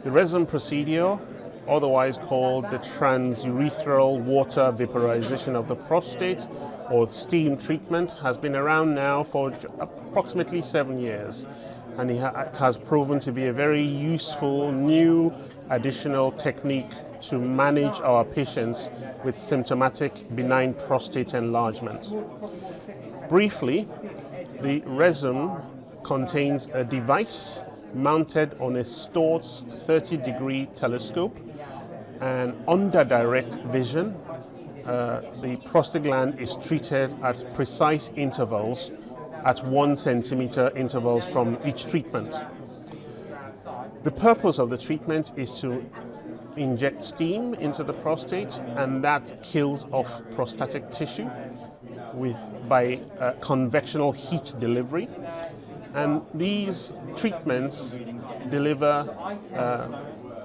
The resin procedure, otherwise called the transurethral water vaporization of the prostate or steam treatment, has been around now for approximately 7 years, and it has proven to be a very useful new additional technique to manage our patients with symptomatic benign prostate enlargement. Briefly, the resin contains a device mounted on a Storz 30-degree telescope, and under direct vision, the prostate gland is treated at precise intervals, at 1 centimeter intervals from each treatment. The purpose of the treatment is to inject steam into the prostate, and that kills off prostatic tissue by convectional heat delivery. And these treatments deliver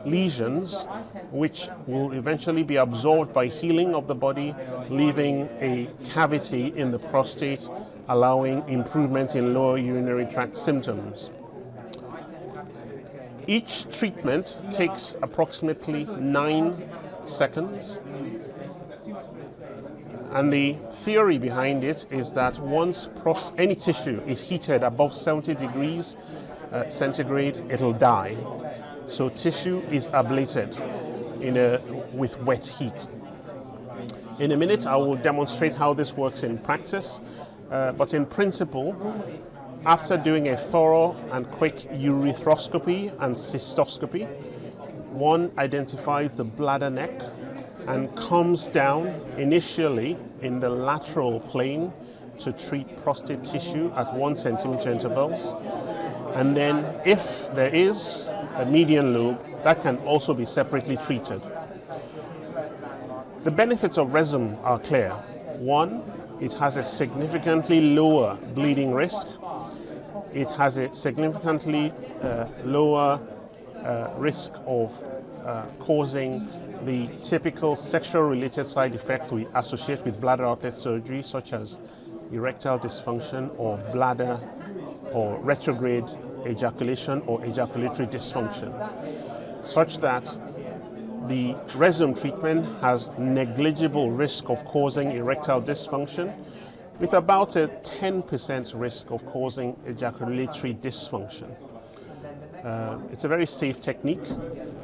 lesions which will eventually be absorbed by healing of the body, leaving a cavity in the prostate, allowing improvement in lower urinary tract symptoms. Each treatment takes approximately 9 seconds. And the theory behind it is that once any tissue is heated above 70 degrees centigrade, it'll die. So tissue is ablated with wet heat. In a minute, I will demonstrate how this works in practice. But in principle, after doing a thorough and quick urethroscopy and cystoscopy, one identifies the bladder neck and comes down initially in the lateral plane to treat prostate tissue at 1 centimeter intervals. And then if there is a median lobe, that can also be separately treated. The benefits of resin are clear. One, it has a significantly lower bleeding risk. It has a significantly lower risk of causing the typical sexual-related side effects we associate with bladder outlet surgery, such as erectile dysfunction or bladder or retrograde ejaculation or ejaculatory dysfunction, such that the resin treatment has negligible risk of causing erectile dysfunction, with about a 10% risk of causing ejaculatory dysfunction. It's a very safe technique,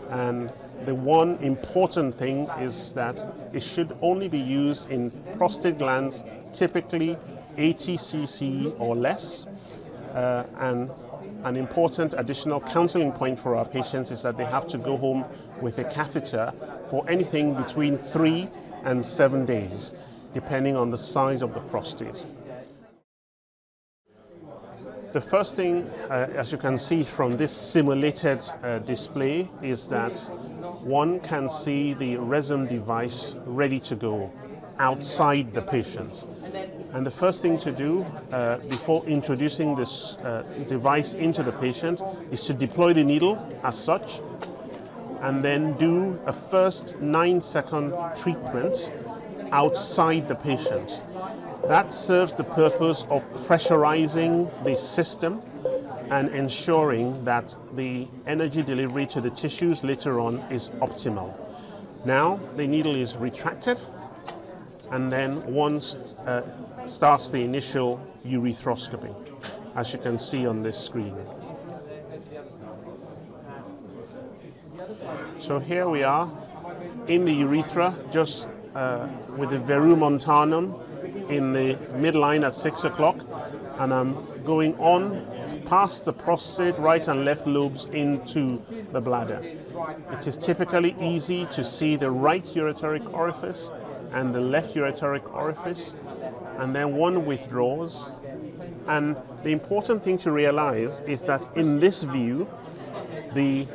and the one important thing is that it should only be used in prostate glands typically 80 cc or less. And an important additional counseling point for our patients is that they have to go home with a catheter for anything between 3 and 7 days, depending on the size of the prostate. The first thing, as you can see from this simulated display, is that one can see the resin device ready to go outside the patient. And the first thing to do before introducing this device into the patient is to deploy the needle as such, and then do a first 9-second treatment outside the patient. That serves the purpose of pressurizing the system and ensuring that the energy delivery to the tissues later on is optimal. Now the needle is retracted, and then one starts the initial urethroscopy, as you can see on this screen. So here we are in the urethra, just with the verum montanum in the midline at 6 o'clock, and I'm going on past the prostate, right and left lobes into the bladder. It is typically easy to see the right ureteric orifice and the left ureteric orifice, and then one withdraws. And the important thing to realize is that in this view, the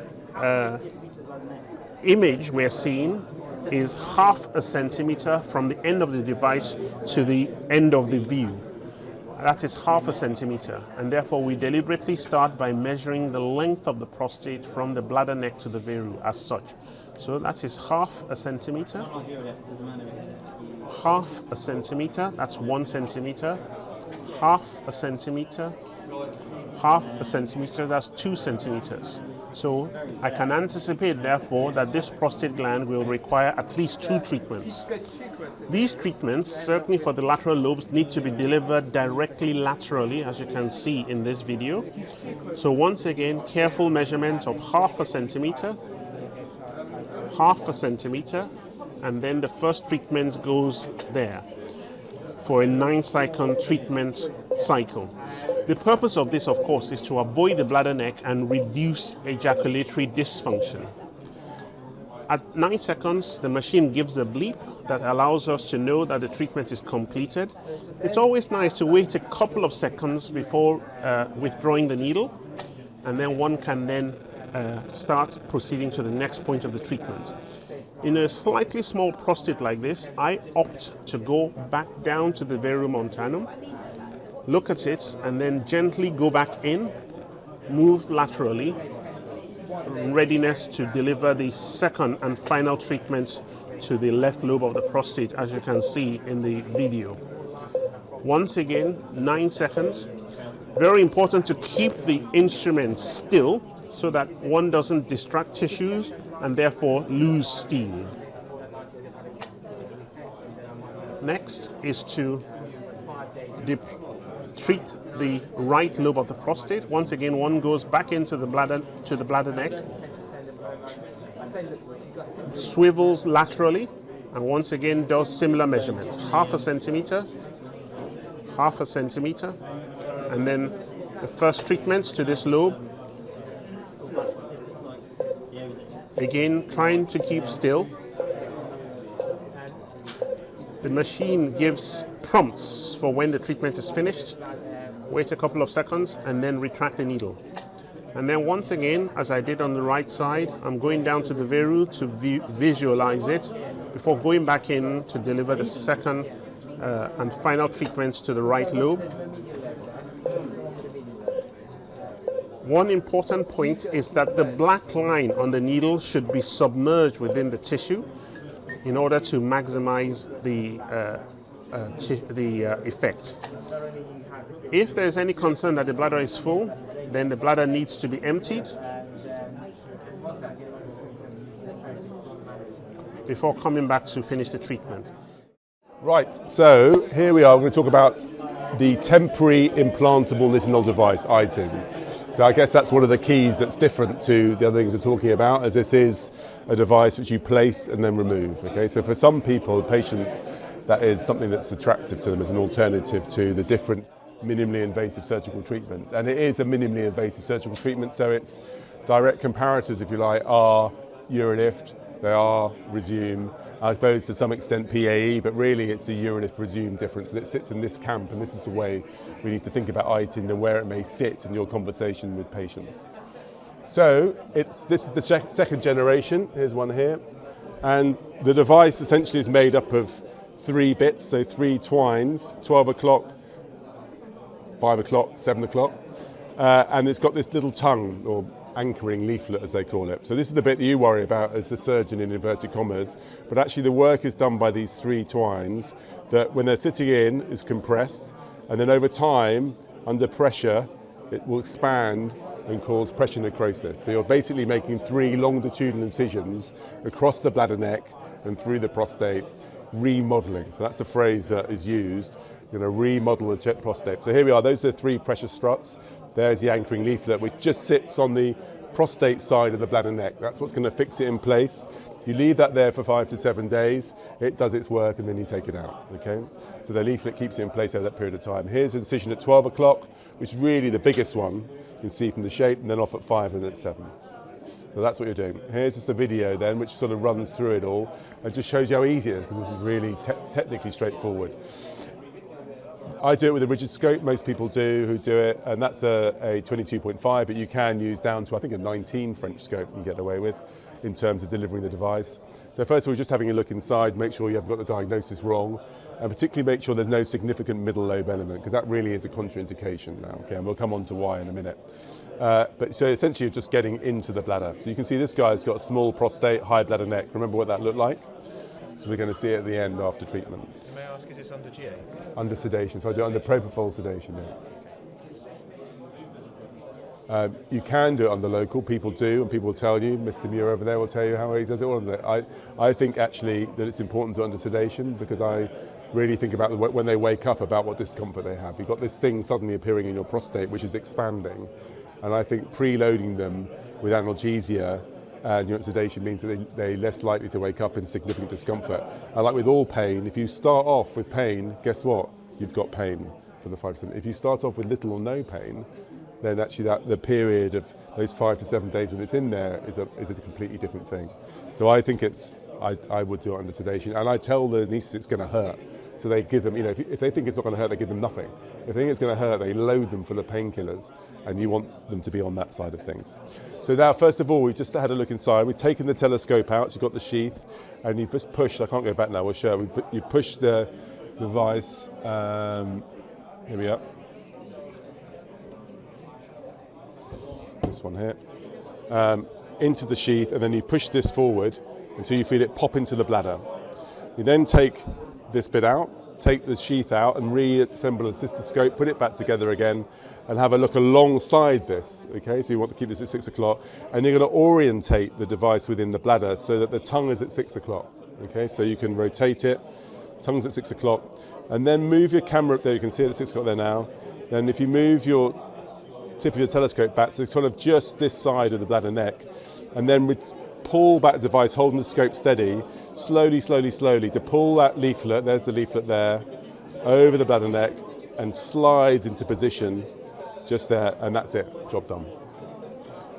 image we're seeing is 0.5 centimeter from the end of the device to the end of the view. That is 0.5 centimeter, and therefore we deliberately start by measuring the length of the prostate from the bladder neck to the veru as such. So that is 0.5 centimeter, 0.5 centimeter, that's 1 centimeter, 0.5 centimeter, 0.5 centimeter, that's 2 centimeters. So I can anticipate, therefore, that this prostate gland will require at least 2 treatments. These treatments, certainly for the lateral lobes, need to be delivered directly laterally, as you can see in this video. So once again, careful measurement of half a centimeter, and then the first treatment goes there for a 9-second treatment cycle. The purpose of this, of course, is to avoid the bladder neck and reduce ejaculatory dysfunction. At 9 seconds, the machine gives a bleep that allows us to know that the treatment is completed. It's always nice to wait a couple of seconds before withdrawing the needle, and then one can then start proceeding to the next point of the treatment. In a slightly small prostate like this, I opt to go back down to the verum montanum, look at it, and then gently go back in, move laterally, readiness to deliver the second and final treatment to the left lobe of the prostate, as you can see in the video. Once again, 9 seconds. Very important to keep the instrument still so that one doesn't distract tissues and therefore lose steam. Next is to treat the right lobe of the prostate. Once again, one goes back into the bladder neck, swivels laterally, and once again does similar measurements. Half a centimeter, and then the first treatment to this lobe. Again, trying to keep still. The machine gives prompts for when the treatment is finished. Wait a couple of seconds and then retract the needle. And then once again, as I did on the right side, I'm going down to the veru to visualize it before going back in to deliver the second and final treatment to the right lobe. One important point is that the black line on the needle should be submerged within the tissue in order to maximize the effect. If there's any concern that the bladder is full, then the bladder needs to be emptied before coming back to finish the treatment. Right, so here we are. We're going to talk about the temporary implantable nitinol device, iTINs. So I guess that's one of the keys that's different to the other things we're talking about, as this is a device which you place and then remove. Okay, so for some people, patients, that is something that's attractive to them as an alternative to the different minimally invasive surgical treatments. And it is a minimally invasive surgical treatment, so its direct comparators, if you like, are Urolift, they are Resume, I suppose to some extent PAE, but really it's the Urolift Resume difference, and it sits in this camp, and this is the way we need to think about iTIN and where it may sit in your conversation with patients. So this is the second generation, here's one here, and the device essentially is made up of 3 bits, so 3 twines, 12 o'clock, 5 o'clock, 7 o'clock, and it's got this little tongue, or anchoring leaflet as they call it. So this is the bit that you worry about as the surgeon in inverted commas, but actually the work is done by these 3 twines that when they're sitting in is compressed, and then over time, under pressure, it will expand and cause pressure necrosis. So you're basically making 3 longitudinal incisions across the bladder neck and through the prostate, remodeling. So that's the phrase that is used, remodel the prostate. So here we are, those are the 3 pressure struts. There's the anchoring leaflet, which just sits on the prostate side of the bladder neck. That's what's going to fix it in place. You leave that there for 5 to 7 days, it does its work, and then you take it out, okay? So the leaflet keeps it in place over that period of time. Here's an incision at 12 o'clock, which is really the biggest one, you can see from the shape, and then off at 5 and at 7. So that's what you're doing. Here's just a video then, which sort of runs through it all, and just shows you how easy it is, because this is really technically straightforward. I do it with a rigid scope, most people do who do it, and that's a 22.5, but you can use down to, I think, a 19 French scope you can get away with in terms of delivering the device. So first of all, just having a look inside, make sure you haven't got the diagnosis wrong, and particularly make sure there's no significant middle lobe element, because that really is a contraindication now, okay, and we'll come on to why in a minute. But so essentially you're just getting into the bladder. So you can see this guy's got a small prostate, high bladder neck. Remember what that looked like? So we're going to see it at the end after treatment. So may I ask, is this under GA? Under sedation, so I do it under propofol sedation. Yeah. You can do it under local, people do, and people will tell you, Mr. Muir over there will tell you how he does it. I think actually that it's important to under sedation, because I really think about when they wake up about what discomfort they have. You've got this thing suddenly appearing in your prostate which is expanding, and I think preloading them with analgesia and sedation means that they're less likely to wake up in significant discomfort. And like with all pain, if you start off with pain, guess what? You've got pain for the 5%. If you start off with little or no pain, then actually the period of those 5 to 7 days when it's in there is a completely different thing. So I think I would do it under sedation, and I tell the anaesthetist it's going to hurt. So they give them, if they think it's not going to hurt, they give them nothing. If they think it's going to hurt, they load them full of painkillers, and you want them to be on that side of things. So now, first of all, we've just had a look inside. We've taken the telescope out, so you've got the sheath, and you've just pushed, I can't go back now, we'll show you. You push the device, here we are. This one here, into the sheath, and then you push this forward until you feel it pop into the bladder. You then take this bit out, take the sheath out and reassemble a cystoscope, put it back together again, and have a look alongside this, okay? So you want to keep this at 6 o'clock, and you're going to orientate the device within the bladder so that the tongue is at 6 o'clock, okay? So you can rotate it, tongue's at 6 o'clock, and then move your camera up there, you can see it at 6 o'clock there now. Then if you move your tip of your telescope back to kind of just this side of the bladder neck, and then pull back the device, holding the scope steady, slowly, slowly, slowly, to pull that leaflet, there's the leaflet there, over the bladder neck, and slides into position just there, and that's it, job done.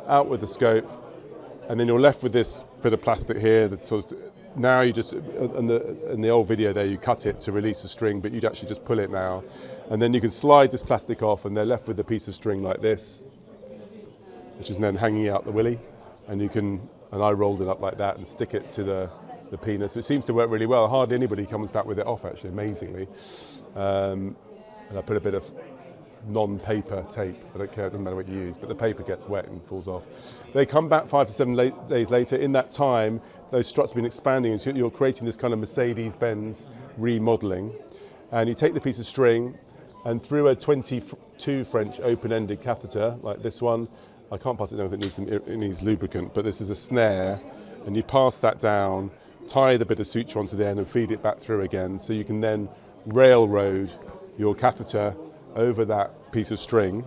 Out with the scope, and then you're left with this bit of plastic here that sort of, now you just, in the old video there, you cut it to release the string, but you'd actually just pull it now. And then you can slide this plastic off, and they're left with a piece of string like this, which is then hanging out the willy. And I rolled it up like that and stick it to the penis. It seems to work really well. Hardly anybody comes back with it off, actually, amazingly. And I put a bit of non-paper tape. I don't care, it doesn't matter what you use, but the paper gets wet and falls off. They come back 5 to 7 days later. In that time, those struts have been expanding, and so you're creating this kind of Mercedes-Benz remodeling. And you take the piece of string, and through a 22 French open-ended catheter, like this one, I can't pass it down because it needs lubricant, but this is a snare, and you pass that down, tie the bit of suture onto the end and feed it back through again, so you can then railroad your catheter over that piece of string,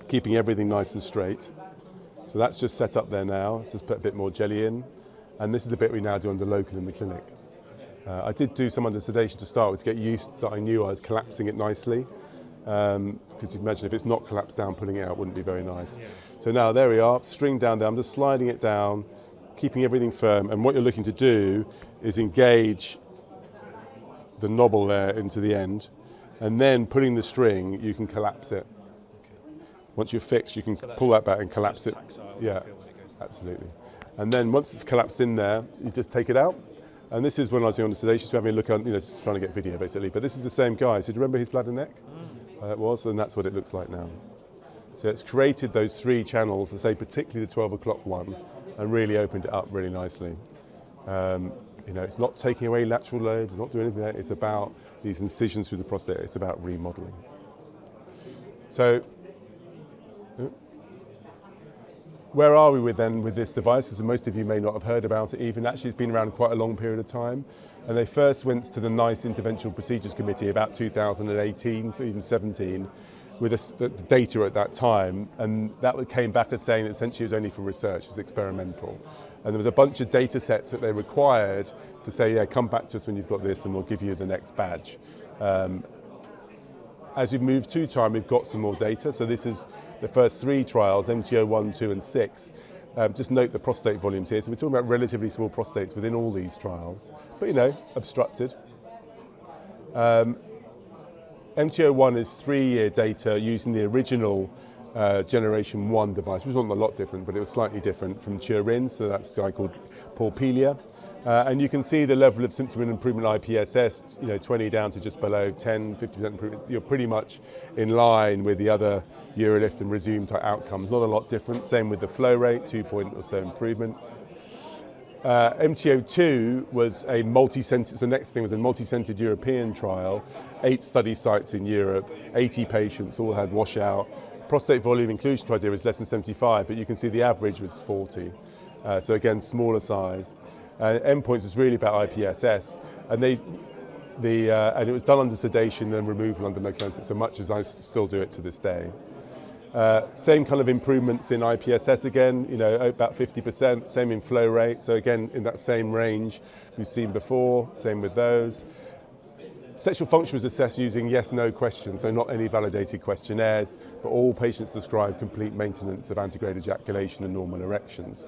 keeping everything nice and straight. So that's just set up there now, just put a bit more jelly in, and this is the bit we now do under local in the clinic. I did do some under sedation to start with to get used that I knew I was collapsing it nicely, because you can imagine if it's not collapsed down, pulling it out wouldn't be very nice. Yeah. So now there we are, string down there, I'm just sliding it down, keeping everything firm, and what you're looking to do is engage the knobble there into the end, and then putting the string, you can collapse it. Once you're fixed, you can pull that back and collapse it. Yeah, absolutely. And then once it's collapsed in there, you just take it out. And this is when I was doing the sedation, so having a look at, just trying to get video basically. But this is the same guy. So do you remember his bladder neck? It was, and that's what it looks like now. So it's created those 3 channels, I say particularly the 12 o'clock one, and really opened it up really nicely. It's not taking away lateral lobes, it's not doing anything like that. It's about these incisions through the prostate. It's about remodeling. So, where are we with this device? Because most of you may not have heard about it even. Actually, it's been around quite a long period of time. And they first went to the NICE Interventional Procedures Committee about 2018, so even 17, with the data at that time. And that came back as saying that essentially it was only for research, it's experimental. And there was a bunch of data sets that they required to say, yeah, come back to us when you've got this and we'll give you the next badge. As we've moved to time, we've got some more data. So this is the first 3 trials, MTO 1, 2, and 6. Just note the prostate volumes here. So we're talking about relatively small prostates within all these trials, but obstructed. MTO 1 is 3-year data using the original generation 1 device, which wasn't a lot different, but it was slightly different from Turin. So that's a guy called Paul Pelia. And you can see the level of symptom improvement IPSS, 20 down to just below 10, 50% improvement. You're pretty much in line with the other Eurolift and Resume type outcomes. Not a lot different. Same with the flow rate, 2 point or so improvement. MTO2 was a multi-centered, so the next thing was a multi-centered European trial, 8 study sites in Europe, 80 patients, all had washout, prostate volume inclusion criteria is less than 75, but you can see the average was 40. So again, smaller size. Endpoints was really about IPSS, and and it was done under sedation and removal under local anesthesia, so much as I still do it to this day. Same kind of improvements in IPSS again, about 50%, same in flow rate, so again in that same range we've seen before, same with those. Sexual function was assessed using yes/no questions, so not any validated questionnaires, but all patients described complete maintenance of antegrade ejaculation and normal erections.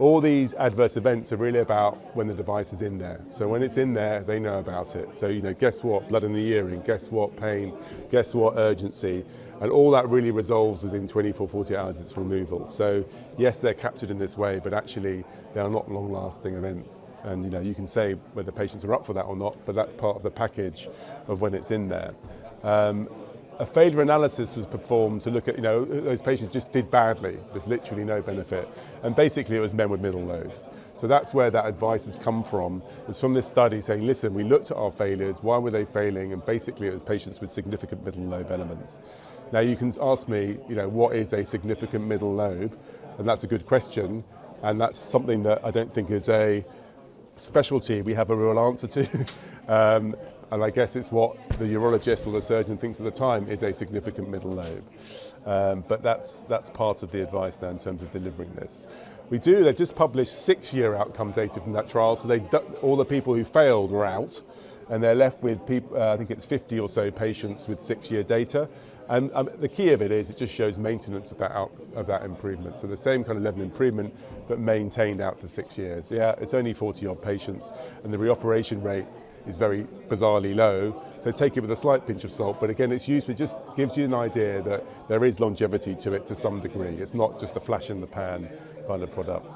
All these adverse events are really about when the device is in there. So when it's in there, they know about it. So, guess what? Blood in the urine, guess what? Pain, guess what? Urgency. And all that really resolves within 24, 48 hours its removal. So yes, they're captured in this way, but actually they are not long-lasting events. And you can say whether patients are up for that or not, but that's part of the package of when it's in there. A failure analysis was performed to look at, those patients just did badly. There's literally no benefit. And basically it was men with middle lobes. So that's where that advice has come from. It's from this study saying, listen, we looked at our failures, why were they failing? And basically it was patients with significant middle lobe elements. Now you can ask me, what is a significant middle lobe? And that's a good question. And that's something that I don't think is a specialty we have a real answer to. And I guess it's what the urologist or the surgeon thinks at the time is a significant middle lobe. But that's part of the advice now in terms of delivering this. They've just published 6-year outcome data from that trial, so all the people who failed were out, and they're left with I think it's 50 or so patients with 6-year data. And the key of it is it just shows maintenance of that improvement. So the same kind of level of improvement, but maintained out to 6 years. Yeah, it's only 40 odd patients, and the reoperation rate is very bizarrely low. So take it with a slight pinch of salt, but again, it's useful, it just gives you an idea that there is longevity to it to some degree. It's not just a flash in the pan kind of product.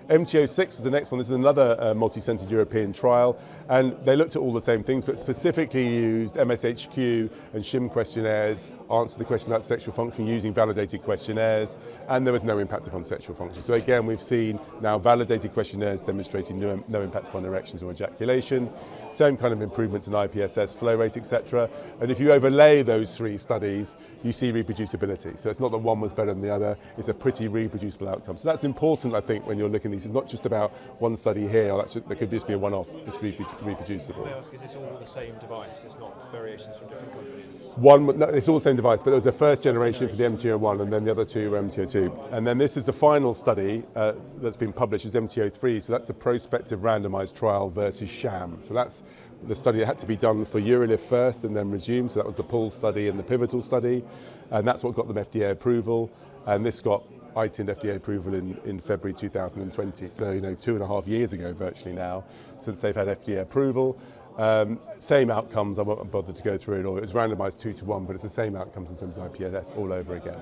MT06 was the next one. This is another multi-centered European trial, and they looked at all the same things, but specifically used MSHQ and SHIM questionnaires, answered the question about sexual function using validated questionnaires, and there was no impact upon sexual function. So again, we've seen now validated questionnaires demonstrating no impact upon erections or ejaculation, same kind of improvements in IPSS, flow rate, etc. And if you overlay those 3 studies, you see reproducibility. So it's not that one was better than the other, it's a pretty reproducible outcome. So that's important, I think, when you're looking at these. It's not just about one study here, or there could just be a one-off, it's reproducible. Is this all the same device? It's not variations from different companies? No, it's all the same device, but there was a first generation for the MT01 and then the other 2 were MT02. And then this is the final study that's been published, is MT03, so that's the prospective randomized trial versus sham. So that's the study that had to be done for UroLift first and then resumed, so that was the PUL study and the pivotal study, and that's what got them FDA approval, and this got ITIND FDA approval in February 2020, so 2.5 years ago virtually now, since they've had FDA approval. Same outcomes, I won't bother to go through it all. It was randomized 2-to-1, but it's the same outcomes in terms of IPSS all over again.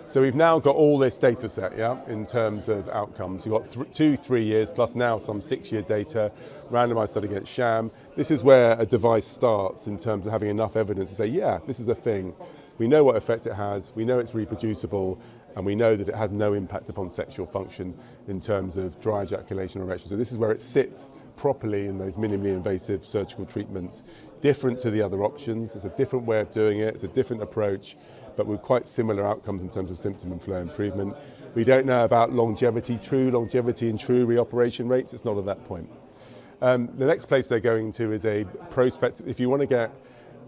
So we've now got all this data set, in terms of outcomes. You've got 3 years plus now some 6-year data, randomized study against sham. This is where a device starts in terms of having enough evidence to say, yeah, this is a thing. We know what effect it has, we know it's reproducible, and we know that it has no impact upon sexual function in terms of dry ejaculation or erection. So this is where it sits properly in those minimally invasive surgical treatments, different to the other options. It's a different way of doing it, it's a different approach, but with quite similar outcomes in terms of symptom and flow improvement. We don't know about longevity and true reoperation rates. It's not at that point. The next place they're going to is a prospective. If you want to get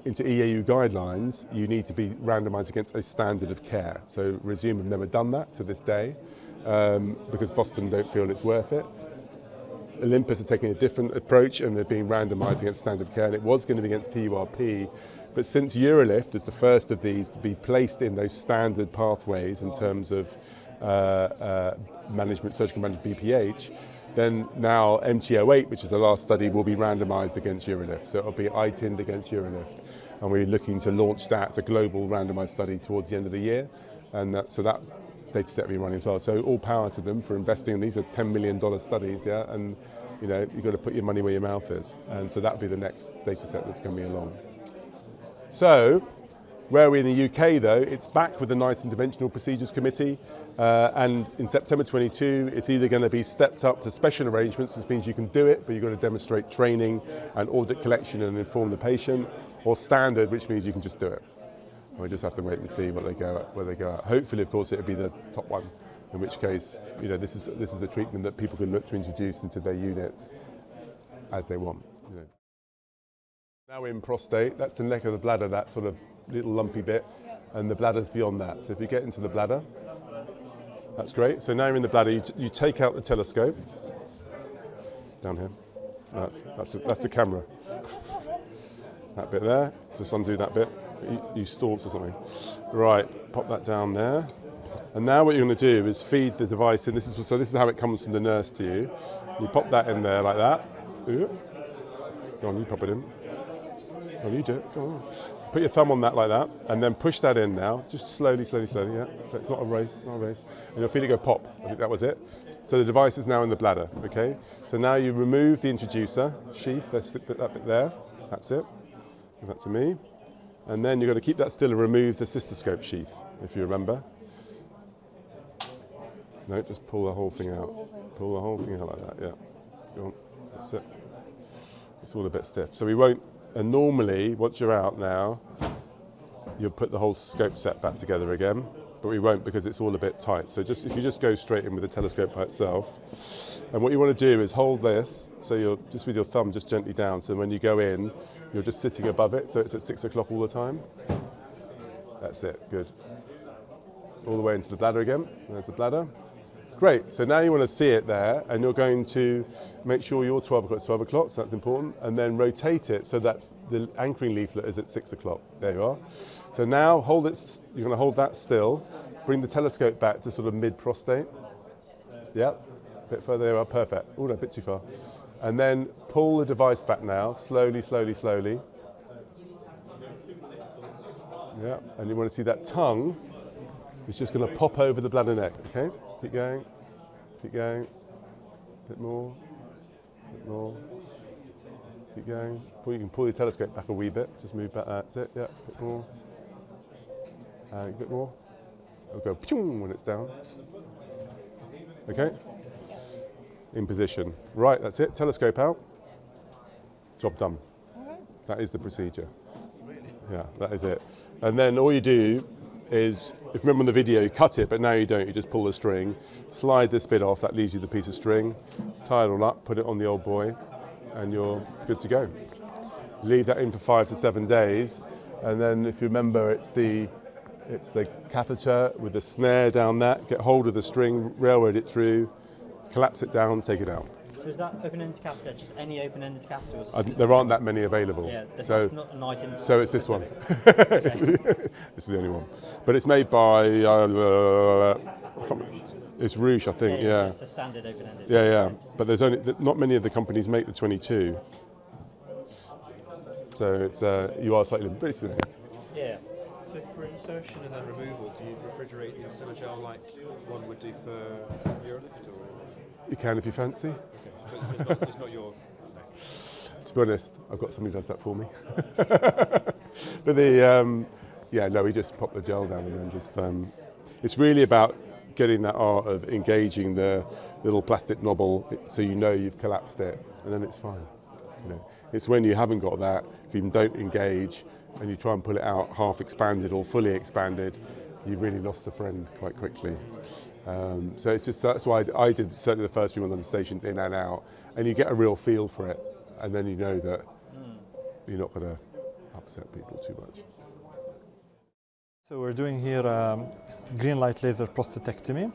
into EAU guidelines, you need to be randomized against a standard of care. So Resume have never done that to this day because Boston don't feel it's worth it. Olympus are taking a different approach and they're being randomized against standard of care, and it was going to be against TURP, but since UroLift is the first of these to be placed in those standard pathways in terms of surgical management BPH, then now MT08, which is the last study, will be randomized against UroLift. So it'll be ITIND against UroLift. And we're looking to launch that as a global randomized study towards the end of the year. And so that data set will be running as well. So all power to them for investing in these. Are $10 million studies, and you've got to put your money where your mouth is. And so that'll be the next data set that's coming along. So where are we in the UK though? It's back with the NICE Interventional Procedures Committee, and in September 22 it's either going to be stepped up to special arrangements, which means you can do it but you've got to demonstrate training and audit collection and inform the patient, or standard, which means you can just do it. We just have to wait and see where they go out. Hopefully, of course, it'll be the top one. In which case, this is a treatment that people can look to introduce into their units as they want. Now in prostate, that's the neck of the bladder, that sort of little lumpy bit, and the bladder's beyond that. So if you get into the bladder, that's great. So now you're in the bladder, you take out the telescope. Down here. That's the camera. That bit there, just undo that bit. You stalled or something. Right, pop that down there. And now what you're going to do is feed the device in. This is how it comes from the nurse to you. You pop that in there like that. Go on, you pop it in. Go on, you do it. Go on. Put your thumb on that like that, and then push that in now. Just slowly, slowly, slowly. Yeah, it's not a race. It's not a race. And you'll feel it go pop. I think that was it. So the device is now in the bladder. Okay. So now you remove the introducer sheath. Let's slip that bit there. That's it. Give that to me. And then you're going to keep that still and remove the cystoscope sheath, if you remember. No, just pull the whole thing out. Pull the whole thing out like that, yeah. Go on, that's it. It's all a bit stiff. So we won't, and normally, once you're out now, you'll put the whole scope set back together again, but we won't because it's all a bit tight. So if you just go straight in with the telescope by itself, and what you want to do is hold this, so you're just with your thumb just gently down, so when you go in, you're just sitting above it, so it's at 6 o'clock all the time. That's it, good. All the way into the bladder again, there's the bladder. Great, so now you want to see it there, and you're going to make sure you're 12 o'clock, 12 o'clock, so that's important, and then rotate it so that the anchoring leaflet is at 6 o'clock. There you are. So now hold it, you're going to hold that still, bring the telescope back to sort of mid-prostate. Yep, a bit further, there you are, perfect. Oh, no, a bit too far. And then pull the device back now, slowly, slowly, slowly. Yeah, and you want to see that tongue is just going to pop over the bladder neck, okay? Keep going, keep going, a bit more, keep going. You can pull your telescope back a wee bit, just move back, that's it, yeah, a bit more, a bit more. It'll go pshung when it's down. Okay, in position. Right, that's it, telescope out, job done. That is the procedure. Yeah, that is it. And then all you do is, if you remember on the video, you cut it, but now you don't, you just pull the string, slide this bit off, that leaves you the piece of string, tie it all up, put it on the old boy, and you're good to go. Leave that in for 5 to 7 days, and then if you remember, it's the catheter with the snare down that, get hold of the string, railroad it through, collapse it down, take it out. So is that open-ended catheter, just any open-ended catheter? There aren't that many available. Yeah, so not a night in. So it's this one. Okay. This is the only one. But it's made by, it's Rouge, I think, yeah. It's just a standard open-ended. Yeah, yeah. But there's not many of the companies make the 22. So it's, you are slightly limited, but it's the same. Yeah. So for insertion and then removal, do you refrigerate the instiller gel like one would do for Urolift? Or? You can if you fancy. Okay, but it's not your... To be honest, I've got somebody who does that for me. But yeah, no, we just pop the gel down and then just, it's really about getting that art of engaging the little plastic knobble so you know you've collapsed it, and then it's fine. It's when you haven't got that, if you don't engage and you try and pull it out half expanded or fully expanded, you've really lost a friend quite quickly. So it's just, that's why I did certainly the first few ones on the station in and out, and you get a real feel for it, and then you know that you're not going to upset people too much. So we're doing here green light laser prostatectomy.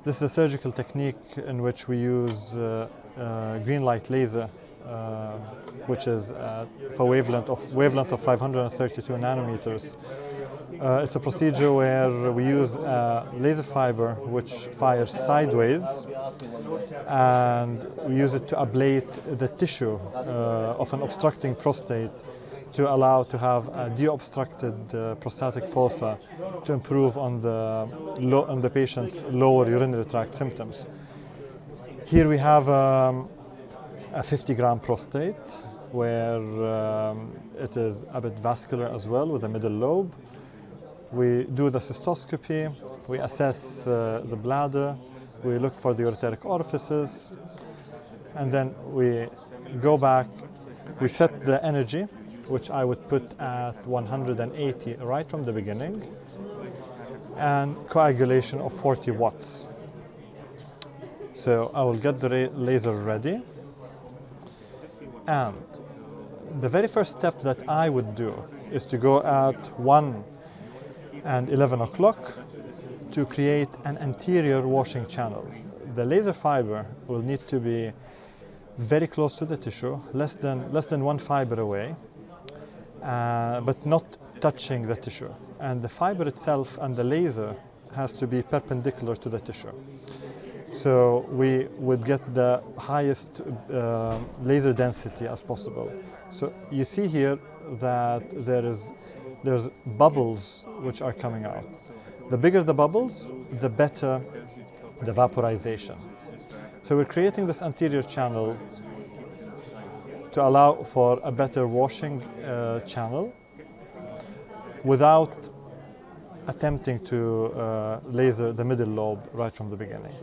This is a surgical technique in which we use green light laser, which is for wavelength of 532 nanometers. It's a procedure where we use laser fiber which fires sideways, and we use it to ablate the tissue of an obstructing prostate to allow to have a de-obstructed prostatic fossa to improve on the patient's lower urinary tract symptoms. Here we have a 50-gram prostate where it is a bit vascular as well with a middle lobe. We do the cystoscopy, we assess the bladder, we look for the ureteric orifices, and then we go back, we set the energy which I would put at 180 right from the beginning, and coagulation of 40 watts. So I will get the laser ready, and the very first step that I would do is to go at 1 and 11 o'clock to create an anterior washing channel. The laser fiber will need to be very close to the tissue, less than 1 fiber away, but not touching the tissue. And the fiber itself and the laser has to be perpendicular to the tissue. So we would get the highest laser density as possible. So you see here that there's bubbles which are coming out. The bigger the bubbles, the better the vaporization. So we're creating this anterior channel to allow for a better washing channel without attempting to laser the middle lobe right from the beginning.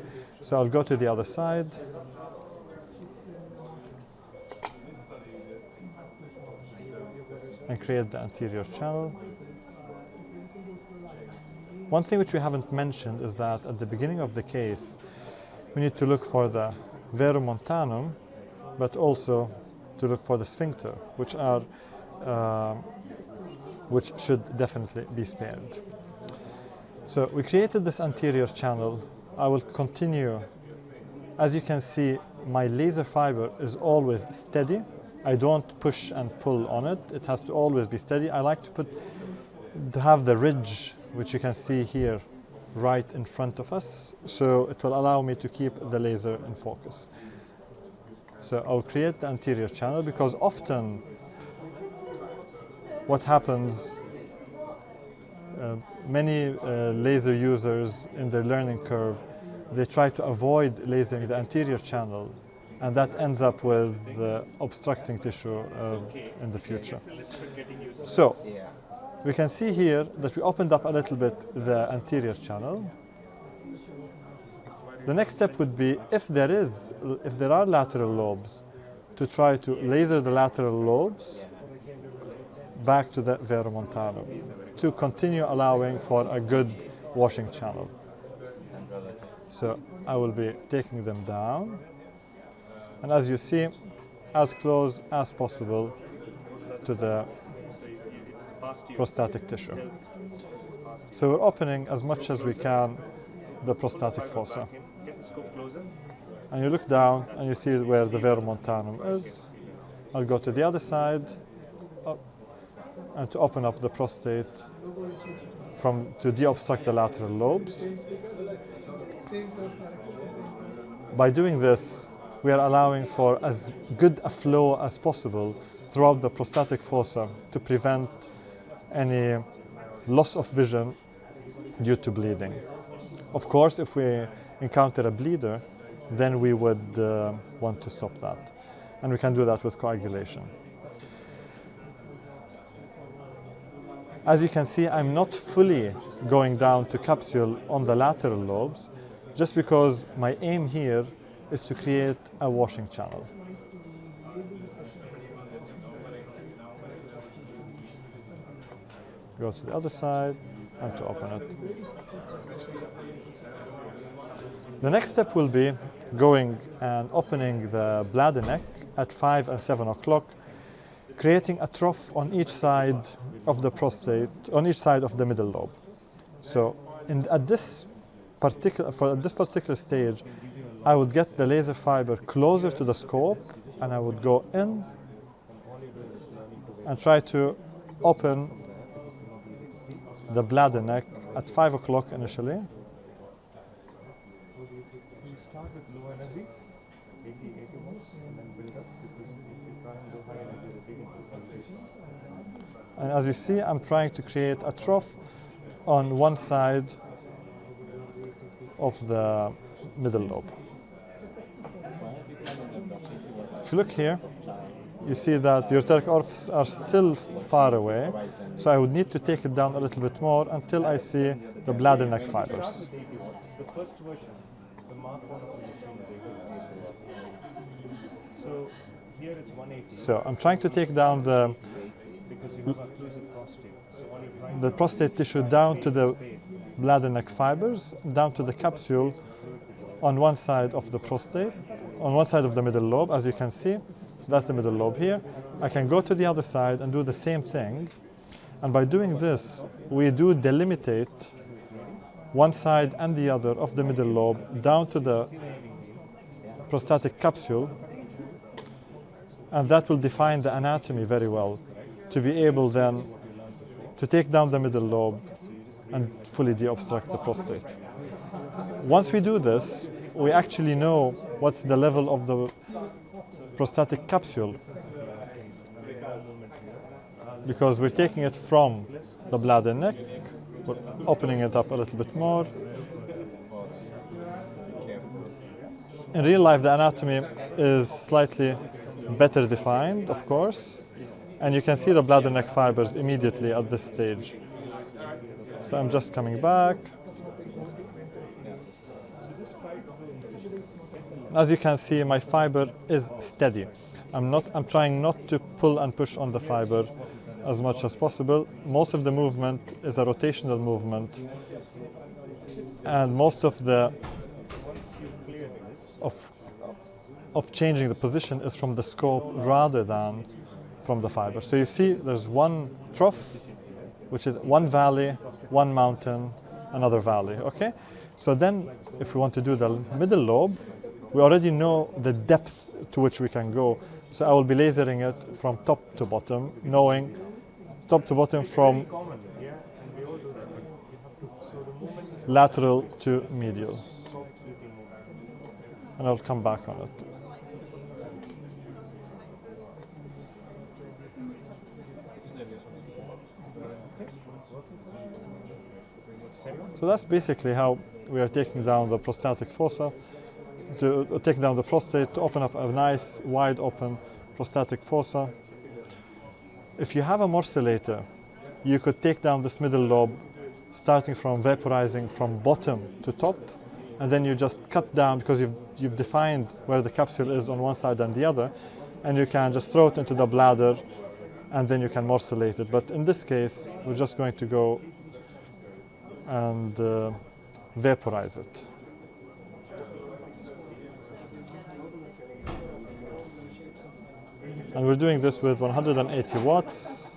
So I'll go to the other side. And create the anterior channel. One thing which we haven't mentioned is that at the beginning of the case, we need to look for the verumontanum, but also to look for the sphincter, which should definitely be spared. So we created this anterior channel. I will continue. As you can see, my laser fiber is always steady. I don't push and pull on it. It has to always be steady. I like to have the ridge, which you can see here, right in front of us. So it will allow me to keep the laser in focus. So I'll create the anterior channel, because often what happens, many laser users in their learning curve, they try to avoid lasering the anterior channel, and that ends up with obstructing tissue in the future. So we can see here that we opened up a little bit the anterior channel. The next step would be, if there are lateral lobes, to try to laser the lateral lobes back to the verumontanum to continue allowing for a good washing channel. So I will be taking them down, and as you see, as close as possible to the prostatic tissue. So we're opening as much as we can the prostatic fossa. And you look down and you see where the verumontanum is. I'll go to the other side and to open up the prostate to deobstruct the lateral lobes. By doing this, we are allowing for as good a flow as possible throughout the prostatic fossa to prevent any loss of vision due to bleeding. Of course, if we encounter a bleeder, then we would want to stop that. And we can do that with coagulation. As you can see, I'm not fully going down to capsule on the lateral lobes, just because my aim here is to create a washing channel. Go to the other side and to open it. The next step will be going and opening the bladder neck at 5 and 7 o'clock, creating a trough on each side of the prostate, on each side of the middle lobe. So at this particular stage, I would get the laser fiber closer to the scope, and I would go in and try to open the bladder neck at 5 o'clock initially. And as you see, I'm trying to create a trough on one side of the middle lobe. If you look here, you see that the ureteric orifices are still far away, so I would need to take it down a little bit more until I see the bladder neck fibers. So I'm trying to take down the the prostate tissue down to the bladder neck fibers, down to the capsule on one side of the prostate, on one side of the middle lobe, as you can see. That's the middle lobe here. I can go to the other side and do the same thing. And by doing this, we do delimitate one side and the other of the middle lobe down to the prostatic capsule. And that will define the anatomy very well to be able then to take down the middle lobe and fully deobstruct the prostate. Once we do this, we actually know what's the level of the prostatic capsule, because we're taking it from the bladder neck, we're opening it up a little bit more. In real life, the anatomy is slightly better defined, of course, and you can see the bladder neck fibers immediately at this stage. So I'm just coming back. As you can see, my fiber is steady. I'm trying not to pull and push on the fiber as much as possible. Most of the movement is a rotational movement, and most of the of changing the position is from the scope rather than from the fiber. So you see there's one trough, which is one valley, one mountain, another valley, okay? So then if we want to do the middle lobe, we already know the depth to which we can go. So I will be lasering it from top to bottom, knowing top to bottom from lateral to medial. And I'll come back on it. So that's basically how we are taking down the prostatic fossa, to take down the prostate, to open up a nice, wide open prostatic fossa. If you have a morcellator, you could take down this middle lobe, starting from vaporizing from bottom to top, and then you just cut down because you've defined where the capsule is on one side and the other, and you can just throw it into the bladder, and then you can morcellate it. But in this case, we're just going to go and vaporize it. And we're doing this with 180 watts,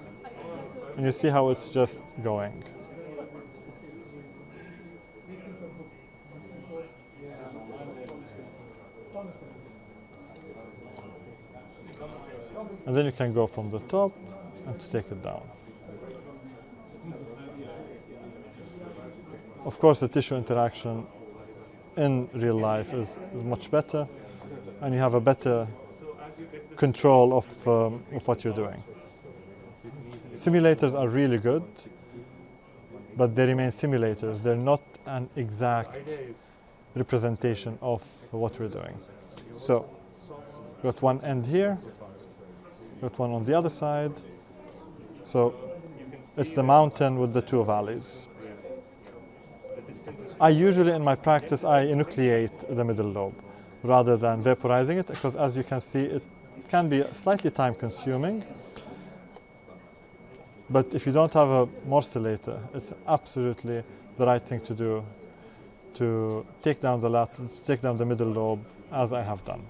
and you see how it's just going. And then you can go from the top and to take it down. Of course, the tissue interaction in real life is much better, and you have a better control of what you're doing. Simulators are really good, but they remain simulators. They're not an exact representation of what we're doing. So, got one end here, got one on the other side. So, it's the mountain with the two valleys. I usually, in my practice, I enucleate the middle lobe rather than vaporizing it, because as you can see, it can be slightly time-consuming. But if you don't have a morcellator, it's absolutely the right thing to do to take down the middle lobe, as I have done.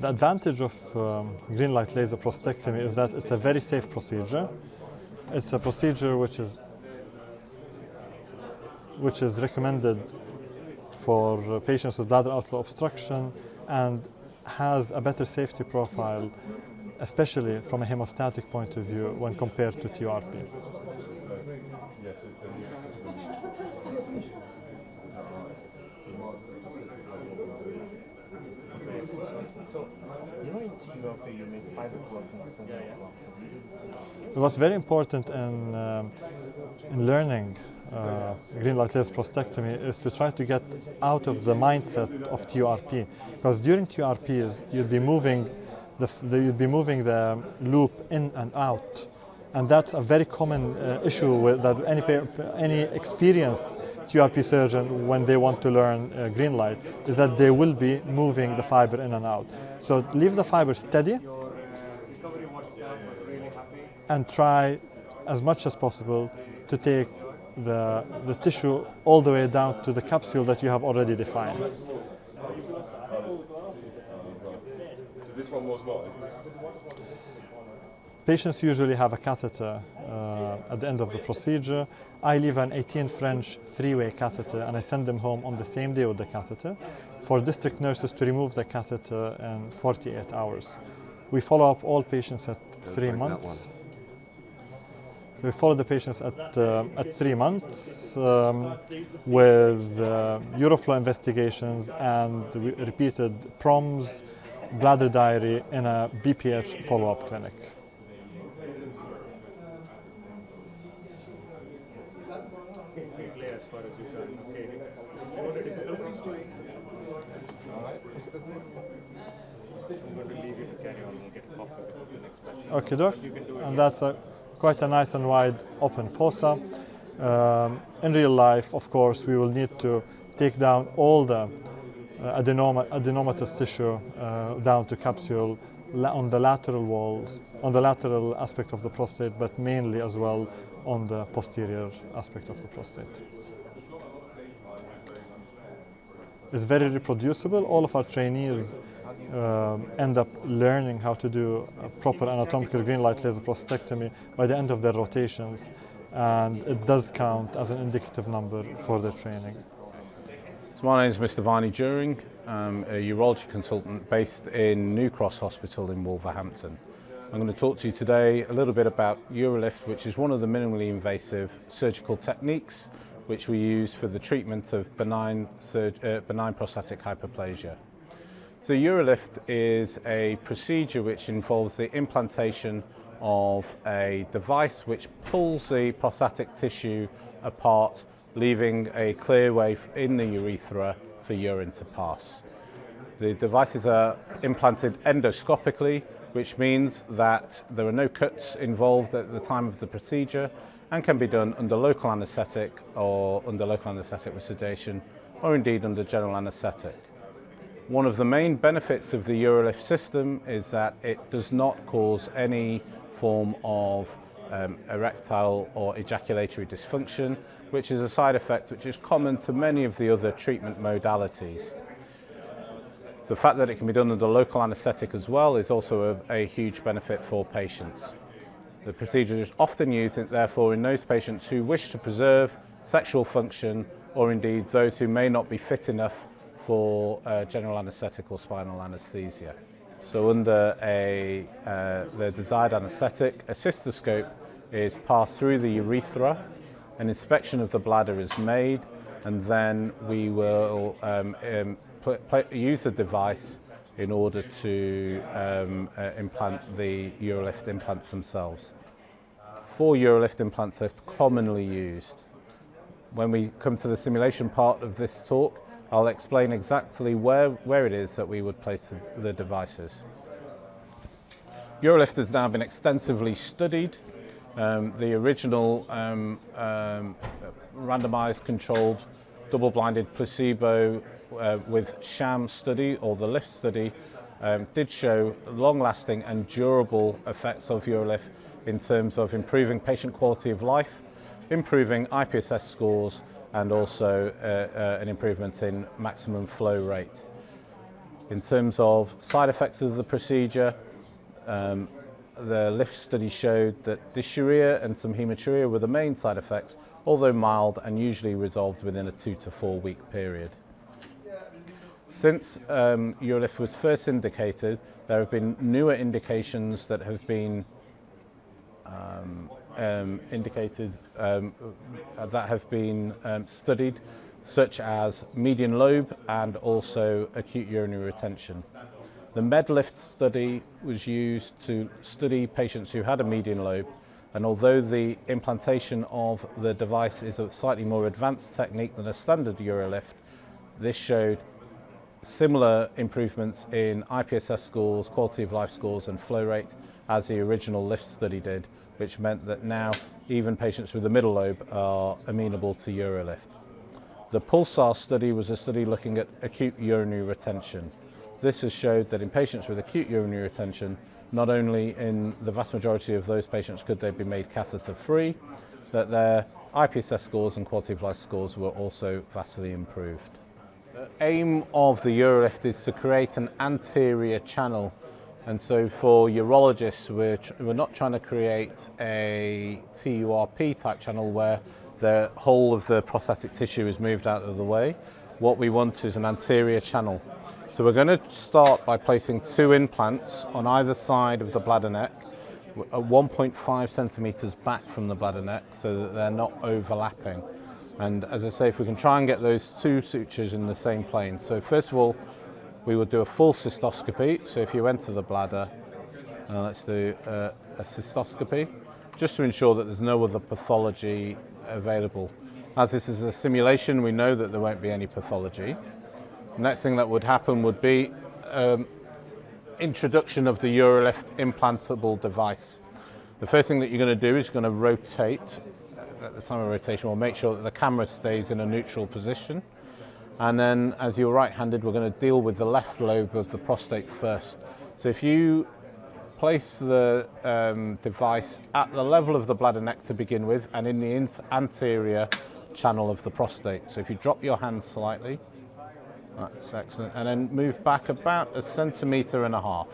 The advantage of green light laser prostatectomy is that it's a very safe procedure. It's a procedure which is recommended for patients with bladder outflow obstruction and has a better safety profile, especially from a hemostatic point of view when compared to TURP. So, you know in TURP you make fiber blocks and center blocks. What's very important in learning green light laser prostatectomy is to try to get out of the mindset of TURP, because during TURP you'd be moving you'd be moving the loop in and out. And that's a very common issue with that any experienced TURP surgeon, when they want to learn green light, is that they will be moving the fiber in and out. So leave the fiber steady and try as much as possible to take the tissue all the way down to the capsule that you have already defined. So this one was what? Patients usually have a catheter at the end of the procedure. I leave an 18 French 3-way catheter and I send them home on the same day with the catheter for district nurses to remove the catheter in 48 hours. We follow up all patients at 3 months. So we follow the patients at 3 months with uroflow investigations and repeated PROMs, bladder diary in a BPH follow-up clinic. Okay, doc. And that's quite a nice and wide open fossa. In real life, of course, we will need to take down all the adenomatous tissue down to capsule on the lateral walls, on the lateral aspect of the prostate, but mainly as well on the posterior aspect of the prostate. It's very reproducible. All of our trainees end up learning how to do a proper anatomical green light laser prostatectomy by the end of their rotations, and it does count as an indicative number for their training. So my name is Mr. Viney During. I'm a urology consultant based in New Cross Hospital in Wolverhampton. I'm going to talk to you today a little bit about UroLift, which is one of the minimally invasive surgical techniques which we use for the treatment of benign prostatic hyperplasia. So UroLift is a procedure which involves the implantation of a device which pulls the prostatic tissue apart, leaving a clear way in the urethra for urine to pass. The devices are implanted endoscopically, which means that there are no cuts involved at the time of the procedure and can be done under local anaesthetic or under local anaesthetic with sedation, or indeed under general anaesthetic. One of the main benefits of the UroLift system is that it does not cause any form of erectile or ejaculatory dysfunction, which is a side effect which is common to many of the other treatment modalities. The fact that it can be done under local anaesthetic as well is also a huge benefit for patients. The procedure is often used, therefore, in those patients who wish to preserve sexual function, or indeed those who may not be fit enough for general anaesthetic or spinal anaesthesia. So under the desired anaesthetic, a cystoscope is passed through the urethra, an inspection of the bladder is made, and then we will use the device in order to implant the UroLift implants themselves. 4 UroLift implants are commonly used. When we come to the simulation part of this talk, I'll explain exactly where it is that we would place the devices. UroLift has now been extensively studied. The original randomized controlled double-blinded placebo with sham study, or the LIFT study, did show long-lasting and durable effects of UroLift in terms of improving patient quality of life, improving IPSS scores, and also an improvement in maximum flow rate. In terms of side effects of the procedure, the LIFT study showed that dysuria and some hematuria were the main side effects, although mild and usually resolved within a 2 to 4 week period. Since UroLift was first indicated, there have been newer indications that have been studied, such as median lobe and also acute urinary retention. The MedLift study was used to study patients who had a median lobe, and although the implantation of the device is a slightly more advanced technique than a standard UroLift, this showed similar improvements in IPSS scores, quality of life scores and flow rate as the original LIFT study did, which meant that now even patients with the middle lobe are amenable to Urolift. The Pulsar study was a study looking at acute urinary retention. This has showed that in patients with acute urinary retention, not only in the vast majority of those patients could they be made catheter-free, that their IPSS scores and quality of life scores were also vastly improved. The aim of the Urolift is to create an anterior channel, and so for urologists we're not trying to create a TURP type channel where the whole of the prostatic tissue is moved out of the way. What we want is an anterior channel. So we're going to start by placing 2 implants on either side of the bladder neck, at 1.5 centimeters back from the bladder neck so that they're not overlapping. And as I say, if we can try and get those 2 sutures in the same plane. So first of all, we would do a full cystoscopy. So if you enter the bladder, let's do a cystoscopy, just to ensure that there's no other pathology available. As this is a simulation, we know that there won't be any pathology. The next thing that would happen would be introduction of the Urolift implantable device. The first thing that you're going to do is you're going to rotate. At the time of rotation, we'll make sure that the camera stays in a neutral position. And then as you're right-handed, we're going to deal with the left lobe of the prostate first. So if you place the device at the level of the bladder neck to begin with and in the anterior channel of the prostate. So if you drop your hand slightly, that's excellent, and then move back about 1.5 centimeters.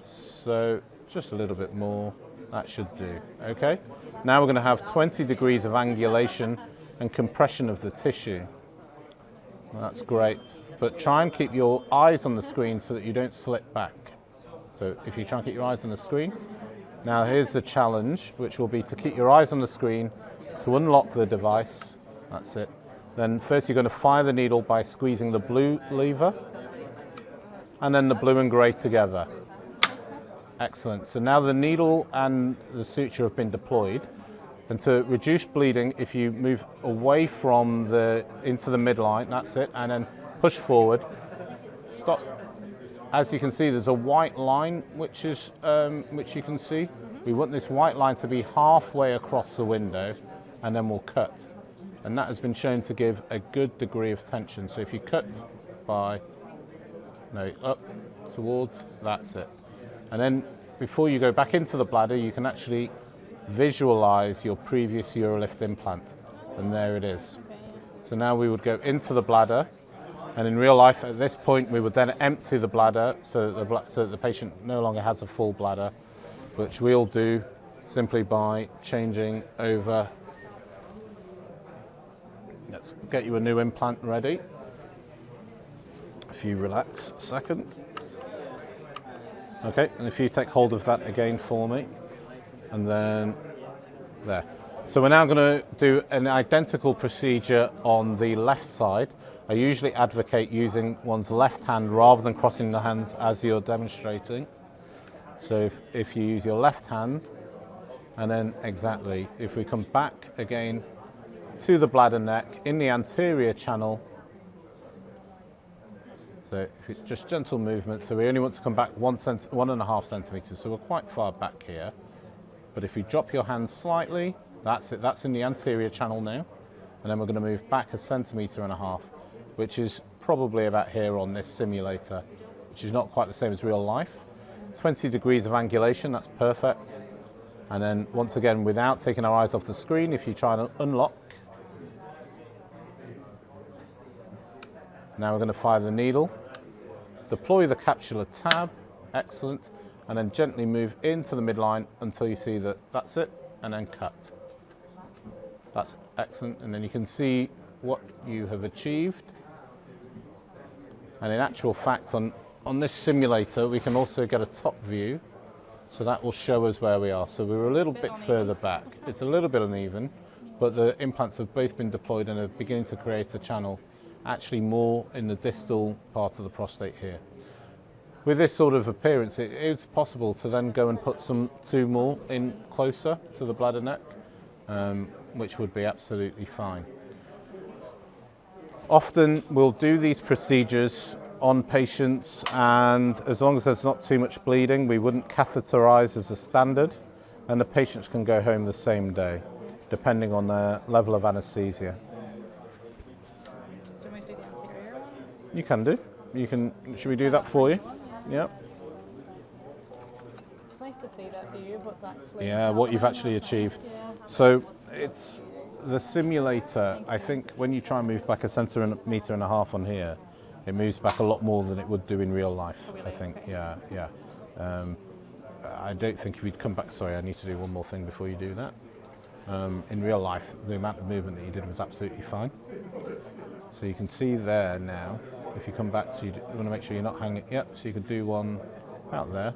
So just a little bit more, that should do. Okay, now we're going to have 20 degrees of angulation and compression of the tissue. That's great, but try and keep your eyes on the screen so that you don't slip back. So if you try and keep your eyes on the screen. Now here's the challenge, which will be to keep your eyes on the screen, to unlock the device. That's it. Then first you're going to fire the needle by squeezing the blue lever, and then the blue and grey together. Excellent. So now the needle and the suture have been deployed. And to reduce bleeding, if you move away from into the midline, that's it, and then push forward, stop. As you can see, there's a white line which you can see. We want this white line to be halfway across the window, and then we'll cut. And that has been shown to give a good degree of tension. So if you cut by, up towards, that's it. And then before you go back into the bladder, you can actually visualize your previous Urolift implant. And there it is. So now we would go into the bladder. And in real life, at this point, we would then empty the bladder so that the patient no longer has a full bladder, which we'll do simply by changing over. Let's get you a new implant ready. If you relax a second. Okay, and if you take hold of that again for me, and then there. So we're now going to do an identical procedure on the left side. I usually advocate using one's left hand rather than crossing the hands as you're demonstrating. So if you use your left hand, and then exactly, if we come back again to the bladder neck in the anterior channel. So if it's just gentle movement, so we only want to come back 1.5 centimeters, so we're quite far back here. But if you drop your hand slightly, that's it, that's in the anterior channel now. And then we're going to move back 1.5 centimeters, which is probably about here on this simulator, which is not quite the same as real life. 20 degrees of angulation, that's perfect. And then once again, without taking our eyes off the screen, if you try and unlock. Now we're going to fire the needle, deploy the capsular tab, excellent, and then gently move into the midline until you see that that's it, and then cut. That's excellent, and then you can see what you have achieved. And in actual fact, on this simulator, we can also get a top view, so that will show us where we are. So we were a little bit further back. It's a little bit uneven, but the implants have both been deployed and are beginning to create a channel, actually more in the distal part of the prostate here. With this sort of appearance, it's possible to then go and put two more in closer to the bladder neck, which would be absolutely fine. Often we'll do these procedures on patients, and as long as there's not too much bleeding, we wouldn't catheterize as a standard, and the patients can go home the same day, depending on their level of anesthesia. Do we do the anterior ones? You can do. You can. Should we do that for you? Yeah. It's nice to see that view, what's actually Yeah, what you've actually achieved. So it's the simulator. I think when you try and move back a centimetre and a half on here, it moves back a lot more than it would do in real life. I think. Yeah, yeah. I don't think if you'd come back. Sorry, I need to do one more thing before you do that. In real life, the amount of movement that you did was absolutely fine. So you can see there now. If you come back, so you want to make sure you're not hanging. Yep. So you could do one out there.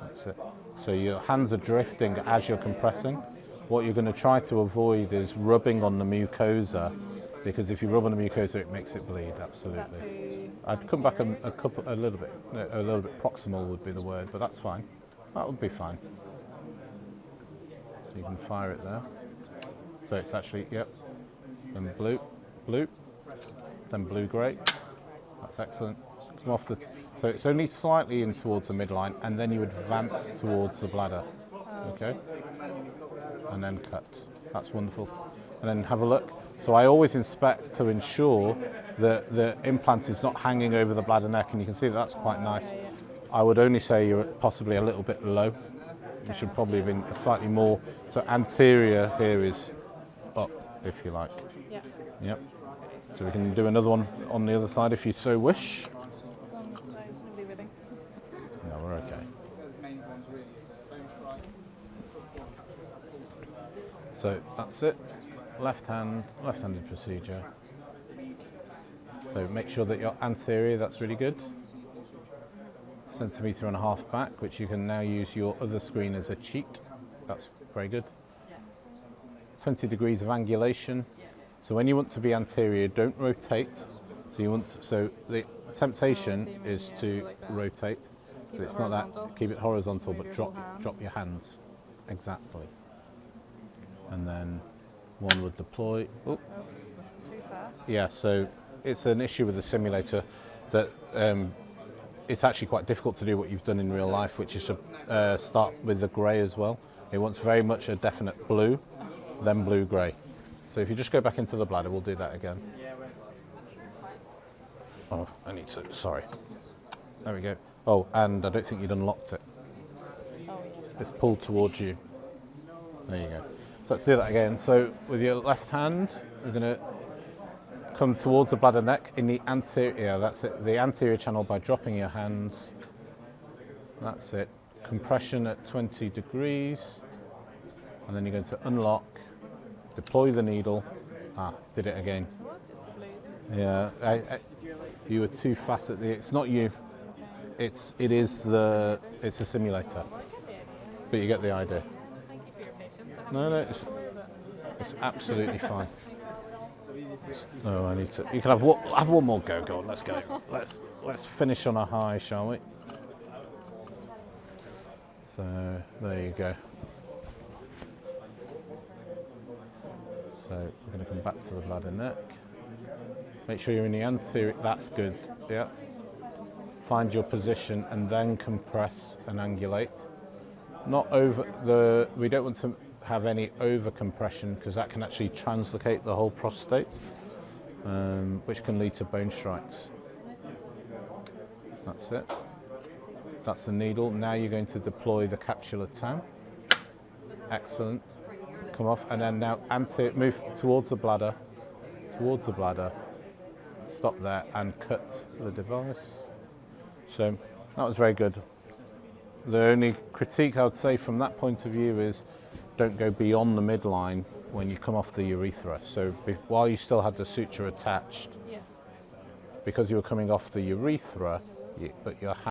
That's it. So your hands are drifting as you're compressing. What you're going to try to avoid is rubbing on the mucosa, because if you rub on the mucosa, it makes it bleed. Absolutely. I'd come back a little bit. No, a little bit proximal would be the word, but that's fine. That would be fine. So you can fire it there. So it's actually, yep. Then blue, then blue-grey. That's excellent. Come off the. So it's only slightly in towards the midline, and then you advance towards the bladder. Okay. And then cut. That's wonderful. And then have a look. So I always inspect to ensure that the implant is not hanging over the bladder neck, and you can see that that's quite nice. I would only say you're possibly a little bit low. You should probably have been slightly more. So anterior here is up, if you like. Yeah. Yep. So we can do another one on the other side if you so wish. Nobody really. No, we're okay. So that's it. Left-handed procedure. So make sure that you're anterior, that's really good. Centimetre and a half back, which you can now use your other screen as a cheat. That's very good. 20 degrees of angulation. So when you want to be anterior, don't rotate. So the temptation is to rotate, but it's not that. Keep it horizontal, but drop your hands. Exactly. And then one would deploy. Oh. Too fast. Yeah, so it's an issue with the simulator that it's actually quite difficult to do what you've done in real life, which is to start with the grey as well. It wants very much a definite blue, then blue-grey. So if you just go back into the bladder, we'll do that again. Oh, I need to, sorry. There we go. Oh, and I don't think you'd unlocked it. It's pulled towards you. There you go. So let's do that again. So with your left hand, we're going to come towards the bladder neck in the anterior, yeah, that's it, the anterior channel by dropping your hands. That's it. Compression at 20 degrees. And then you're going to unlock, deploy the needle. Ah, did it again. Yeah, you were too fast at the, it's not you. It's a simulator. But you get the idea. Thank you for your patience. No, it's absolutely fine. No, I need to. You can have one more go. Go on, let's go. Let's finish on a high, shall we? So there you go. So we're going to come back to the bladder neck. Make sure you're in the anterior. That's good. Yeah. Find your position and then compress and angulate. Not over the. We don't want to have any over compression because that can actually translocate the whole prostate, which can lead to bone strikes. That's it. That's the needle. Now you're going to deploy the capsular TAM. Excellent. Come off, and then now move towards the bladder. Towards the bladder. Stop there and cut the device. So that was very good. The only critique I would say from that point of view is don't go beyond the midline when you come off the urethra. So while you still had the suture attached, because you were coming off the urethra, but your